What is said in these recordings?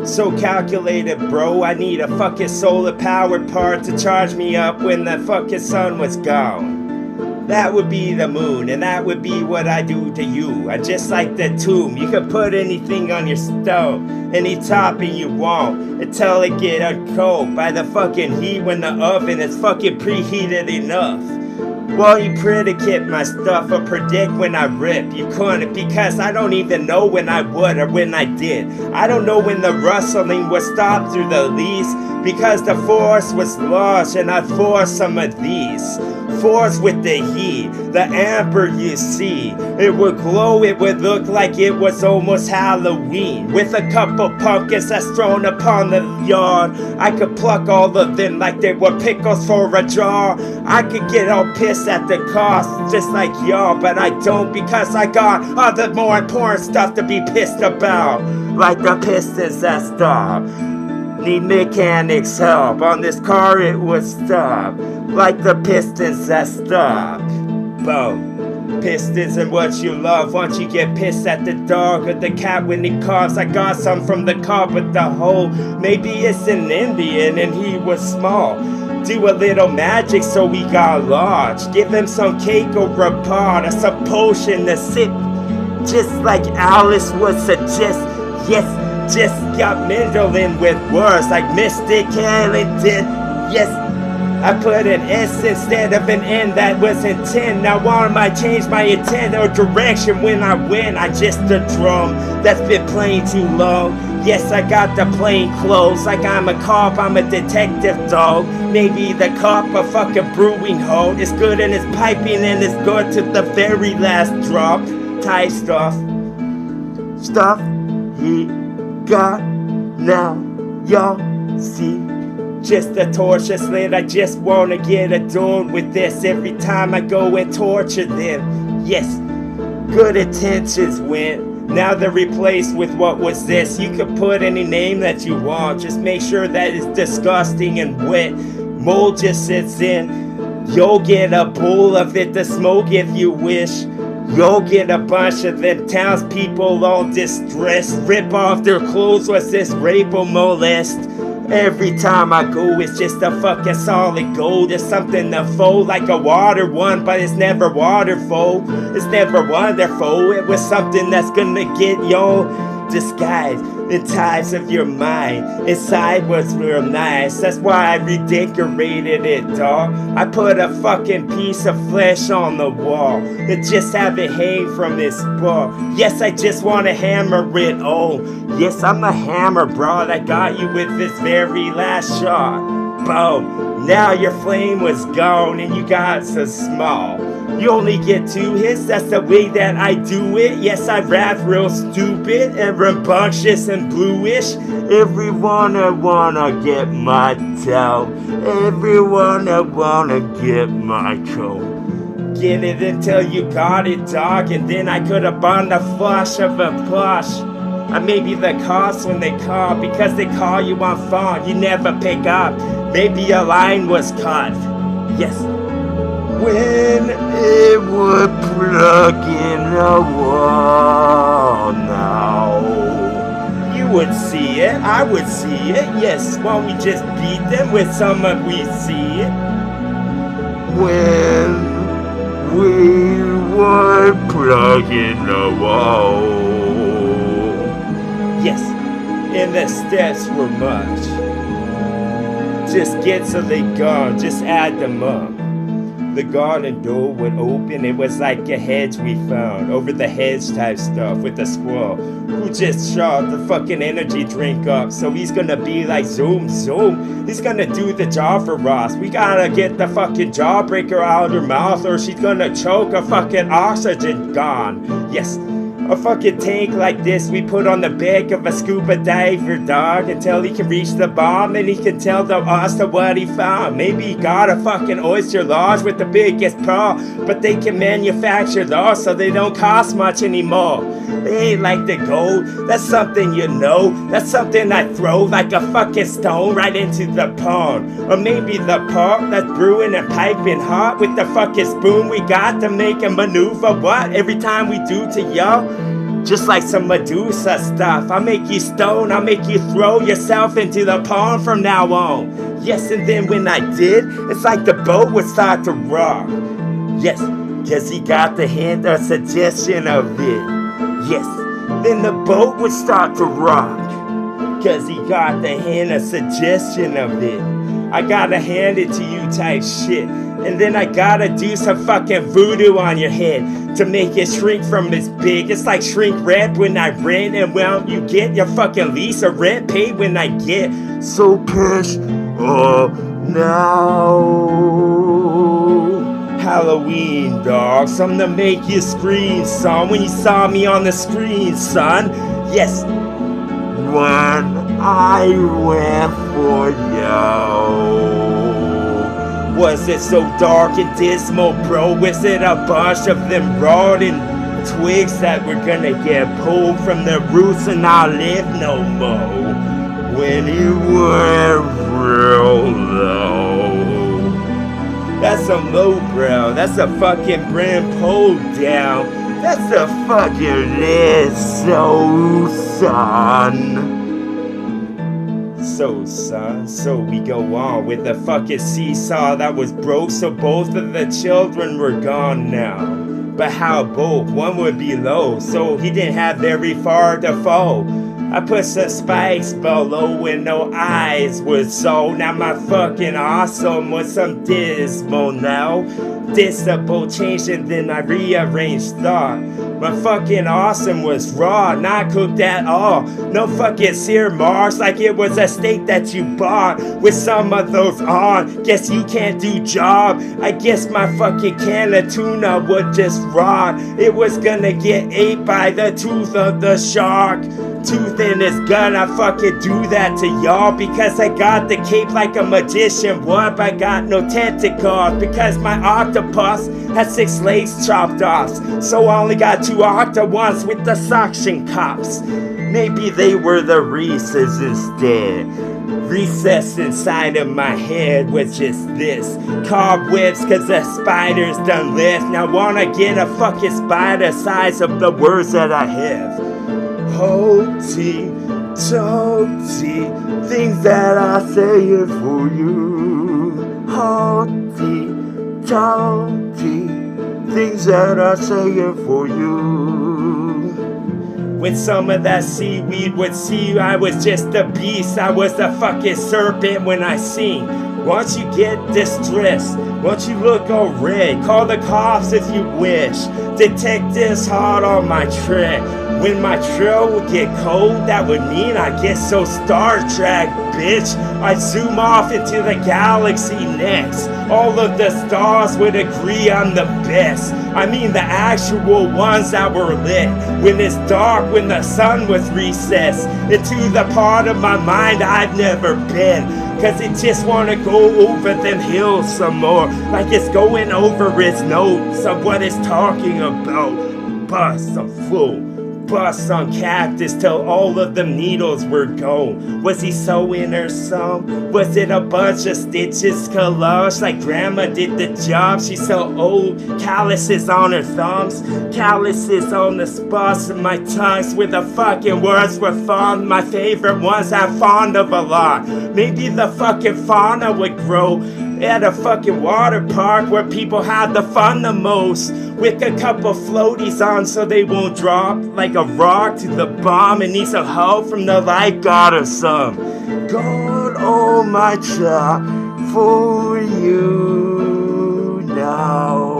So calculated, bro, I need a fucking solar powered part to charge me up when the fucking sun was gone. That would be the moon, and that would be what I do to you. I just like the tomb. You can put anything on your stove, any topping you want, until it get uncold by the fucking heat when the oven is fucking preheated enough. Well, you predicate my stuff or predict when I rip. You couldn't, because I don't even know when I would or when I did. I don't know when the rustling would stop through the leaves, because the force was lost and I forced some of these. Force with the heat, the amber you see. It would glow, it would look like it was almost Halloween. With a couple pumpkins that's thrown upon the yard, I could pluck all of them like they were pickles for a jar. I could get all pissed at the cost, just like y'all, but I don't, because I got other more important stuff to be pissed about. Like the pistons that stop. Need mechanics help, on this car it would stop. Like the pistons that stop. Boom. Pistons and what you love. Once you get pissed at the dog or the cat when he coughs. I got some from the car with the hole. Maybe it's an Indian and he was small. Do a little magic so we got large. Give him some cake or a pot or some potion to sip. Just like Alice would suggest. Yes, just got meddling with words like Mystic Helen did. Yes, I put an S instead of an N that was intent. Now I might change my intent or direction when I win. I just a drum that's been playing too long. Yes, I got the plain clothes like I'm a cop, I'm a detective dog. Maybe the cop a fucking brewing hole. It's good and it's piping and it's good to the very last drop. Type stuff he got now, y'all see. Just a torch that's lit, I just wanna get adored with this every time I go and torture them. Yes, good intentions went, now they're replaced with what was this. You could put any name that you want, just make sure that it's disgusting and wet. Mold just sits in, you'll get a bowl of it to smoke if you wish. You'll get a bunch of them townspeople all distressed, rip off their clothes, what's this, rape or molest? Every time I go, it's just a fucking solid gold. It's something to fold like a water one, but it's never waterfall. It's never wonderful. It was something that's gonna get y'all disguised in ties of your mind. Inside was real nice. That's why I redecorated it, dawg. I put a fucking piece of flesh on the wall to just have it hang from its ball. Yes, I just wanna hammer it on. Yes, I'm the hammer, bro, that got you with this very last shot. Boom. Now your flame was gone and you got so small. You only get 2 hits, that's the way that I do it. Yes, I rap real stupid and rambunctious and bluish. Everyone I wanna get my toe. Everyone I wanna get my coat. Get it until you got it, dog, and then I could have bought a flush of a plush. Or maybe the cost when they call, because they call you on phone, you never pick up. Maybe a line was cut. Yes. When it would plug in a wall now. You would see it, I would see it. Yes, won't we just beat them with some of we see it? When we would plug in a wall. Yes, and the steps were much. Just get so they gone, just add them up. The garden door would open, it was like a hedge we found. Over the hedge type stuff with a squirrel who just shot the fucking energy drink up. So he's gonna be like zoom, zoom. He's gonna do the job for us. We gotta get the fucking jawbreaker out of her mouth or she's gonna choke, her fucking oxygen gone. Yes. A fucking tank like this we put on the back of a scuba diver, dog, until he can reach the bottom and he can tell us what he found. Maybe he got a fucking oyster lodge with the biggest pearl, but they can manufacture those so they don't cost much anymore. They ain't like the gold, that's something you know. That's something I throw like a fucking stone right into the pond. Or maybe the pot that's brewing and piping hot with the fucking spoon we got to make a maneuver. What? Every time we do to y'all? just like some Medusa stuff. I'll make you stone, I'll make you throw yourself into the pond from now on. Yes, and then when I did, it's like the boat would start to rock. Yes, cause he got the hint or suggestion of it. Yes, then the boat would start to rock. Cause he got the hint or suggestion of it. I gotta hand it to you type shit. And then I gotta do some fucking voodoo on your head to make it shrink from this big. It's like shrink red when I rent, and well, you get your fucking lease or rent paid when I get so pissed. Oh, no. Halloween, dog. Something to make you scream, son. When you saw me on the screen, son. Yes. When I went for you. Was it so dark and dismal, bro? Was it a bunch of them rotting twigs that were gonna get pulled from the roots and not live no more? When you were real low. That's some low, bro. That's a fucking brand pull down. That's a fucking so son. So, son, so we go on with the fucking seesaw that was broke, so both of the children were gone now. But how both? One would be low, so he didn't have very far to fall. I put some spikes below when no eyes was so. Now my fucking awesome was some dismal now. Disable changed and then I rearranged thought. My fucking awesome was raw, not cooked at all. No fucking sear marks like it was a steak that you bought with some of those on. Guess you can't do job. I guess my fucking can of tuna would just rot. It was gonna get ate by the tooth of the shark. Tooth in his gun, I fucking do that to y'all because I got the cape like a magician. What? I got no tentacles because my octopus has 6 legs chopped off. So I only got 2 octopus with the suction cups. Maybe they were the Reese's instead. Recess inside of my head was just this. Cobwebs cause the spiders done left. Now wanna get a fucking spider size of the words that I have. Hoti, toti, things that I say it for you. Hoti, toti, things that I say it for you. When some of that seaweed would see you, I was just a beast. I was the fucking serpent when I sing. Once you get distressed, once you look all red, call the cops if you wish. Detectives hard on my track. When my trail would get cold, that would mean I get so Star Trek, bitch. I'd zoom off into the galaxy next. All of the stars would agree I'm the best. I mean the actual ones that were lit. When it's dark, when the sun was recessed into the part of my mind I've never been. Cause it just wanna go over them hills some more. Like it's going over its notes of what it's talking about. Bust, I'm full. Bust on cactus till all of them needles were gone. Was he sewing her some? Was it a bunch of stitches collage like grandma did the job? She's so old, calluses on her thumbs, calluses on the spots of my tongues where the fucking words were fond. My favorite ones I'm fond of a lot. Maybe the fucking fauna would grow at a fucking water park where people had the fun the most. With a couple floaties on so they won't drop like a rock to the bomb and need some help from the lifeguard or some. God, oh my child, for you now.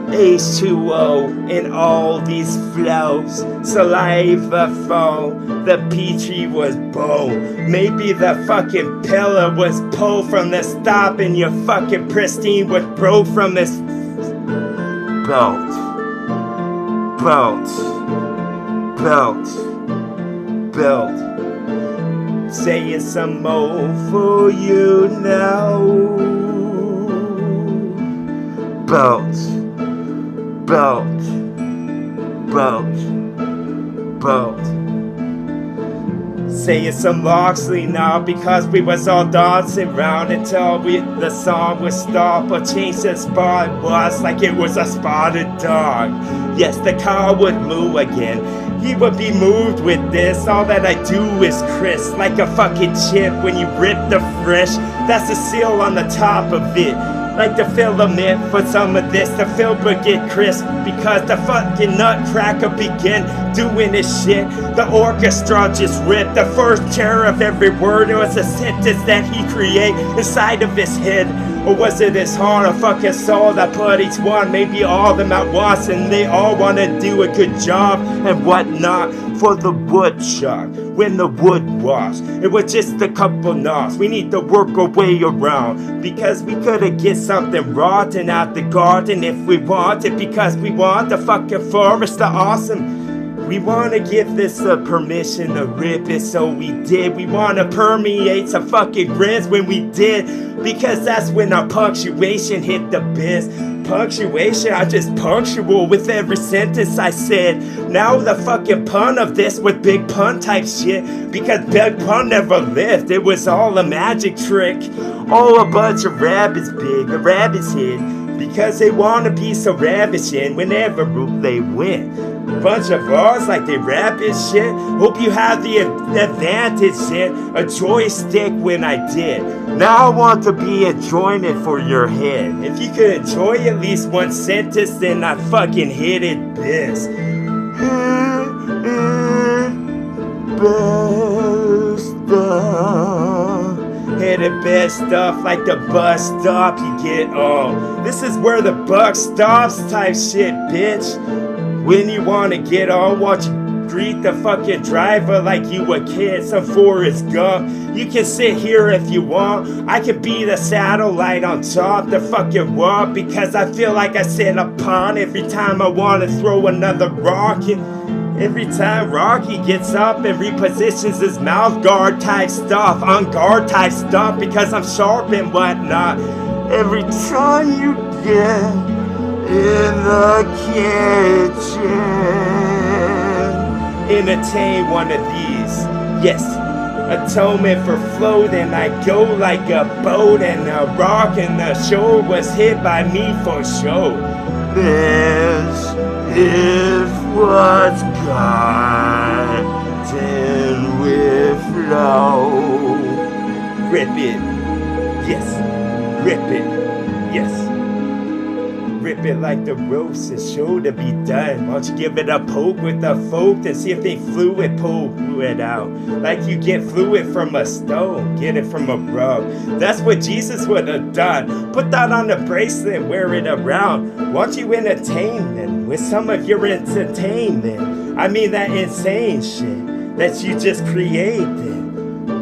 H2O in all these flows, saliva fall, the Petri was bone. Maybe the fucking pillar was pulled from the stop and your fucking pristine was broke from this belt. Saying some more for you now. Belt. saying some Loxley now, because we was all dancing round until the song would stop or change the spot. It was like it was a spotted dog. Yes, the car would move again. He would be moved with this. All that I do is crisp, like a fucking chip when you rip the fresh. That's the seal on the top of it. Like the filament for some of this, the film would get crisp because the fucking nutcracker began doing his shit. The orchestra just ripped the first chair of every word. It was a sentence that he created inside of his head. Or was it his heart or fucking soul that put each one, maybe all of them at once, and they all want to do a good job and whatnot for the woodchuck when the wood wash. It was just a couple knobs. We need to work our way around because we could have get something rotten out the garden if we wanted, because we want the fucking forest, the awesome. We want to give this a permission to rip it, so we did. We want to permeate some fucking grins when we did, because that's when our punctuation hit the biz. Punctuation, I'm just punctual with every sentence I said. Now the fucking pun of this with big pun type shit, because big pun never lived. It was all a magic trick. All a bunch of rabbits big, a rabbit's hid, because they want to be so ravishing whenever they win. Bunch of bars like they rap and shit. Hope you have the advantage shit. A joystick when I did. Now I want to be enjoyment for your head. If you could enjoy at least one sentence, then I fucking hit it best. Best stuff. Hit it best stuff like the bus stop. You get this is where the buck stops type shit, bitch. When you wanna get on, watch you greet the fucking driver like you a kid, some Forrest Gump. You can sit here if you want. I can be the satellite on top, the fucking wall, because I feel like I sit upon every time I wanna throw another rock. And every time Rocky gets up and repositions his mouth guard type stuff, on guard type stuff, because I'm sharp and whatnot. Every time you get in the kitchen, entertain one of these. Yes, atonement for flow. Then I go like a boat and a rock, and the shore was hit by me for show. This is what's gotten with flow. Rip it, yes. Rip it, yes. Rip it like the roast is sure to be done. Why don't you give it a poke with the folk and see if they fluid pull it out. Like you get fluid from a stone, get it from a rub. That's what Jesus would have done. Put that on a bracelet and wear it around. Want you entertainment with some of your entertainment. I mean that insane shit that you just created.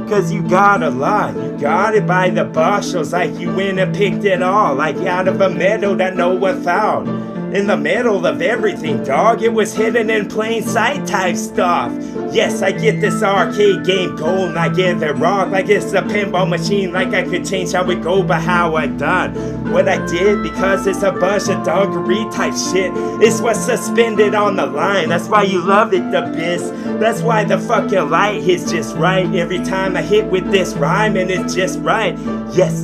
Cause you got a lot, you got it by the bushels, like you went and picked it all, like out of a meadow that no one found. In the middle of everything, dog, it was hidden in plain sight type stuff. Yes, I get this arcade game going, I get it wrong, like it's a pinball machine, like I could change how it go, but how I done what I did, because it's a bunch of doggery type shit. It's what's suspended on the line, that's why you love it, the biz. That's why the fucking light hits just right every time I hit with this rhyme, and it's just right. Yes,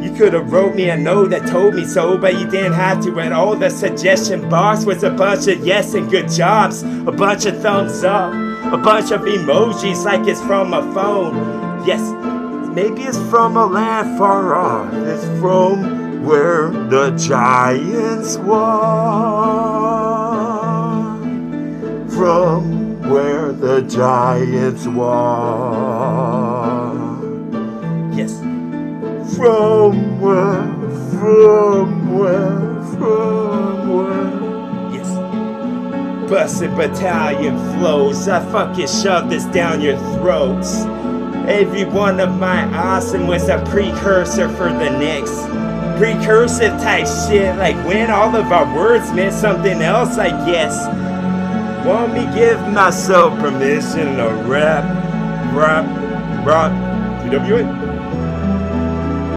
you could have wrote me a note that told me so, but you didn't have to. And all the suggestion box was a bunch of yes and good jobs, a bunch of thumbs up, a bunch of emojis like it's from a phone. Yes, maybe it's from a land far off. It's from where the giants walk. From where the giants walk. Yes. From where, yes. Busted battalion flows, I fucking shove this down your throats. Every one of my awesome was a precursor for the next. Precursive type shit, like when all of our words meant something else, I guess. Want me give myself permission to rap, TWA.